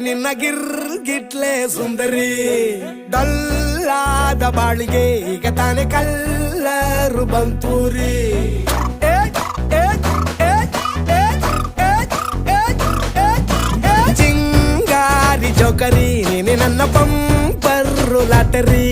ನಿನ್ನ ಗಿರ್ಗಿಟ್ಲೆ ಸುಂದರಿ ಡಲ್ಲಾದ ಬಾಳಿಗೆ ಈಗ ತಾನೆ ಕಲ್ಲರು ಬಂತೂರಿ ಚಿಂಗಾರಿ ಜೋಕರಿ ನೀನೆ ನನ್ನ ಬಂಪರು ಲಾಟರಿ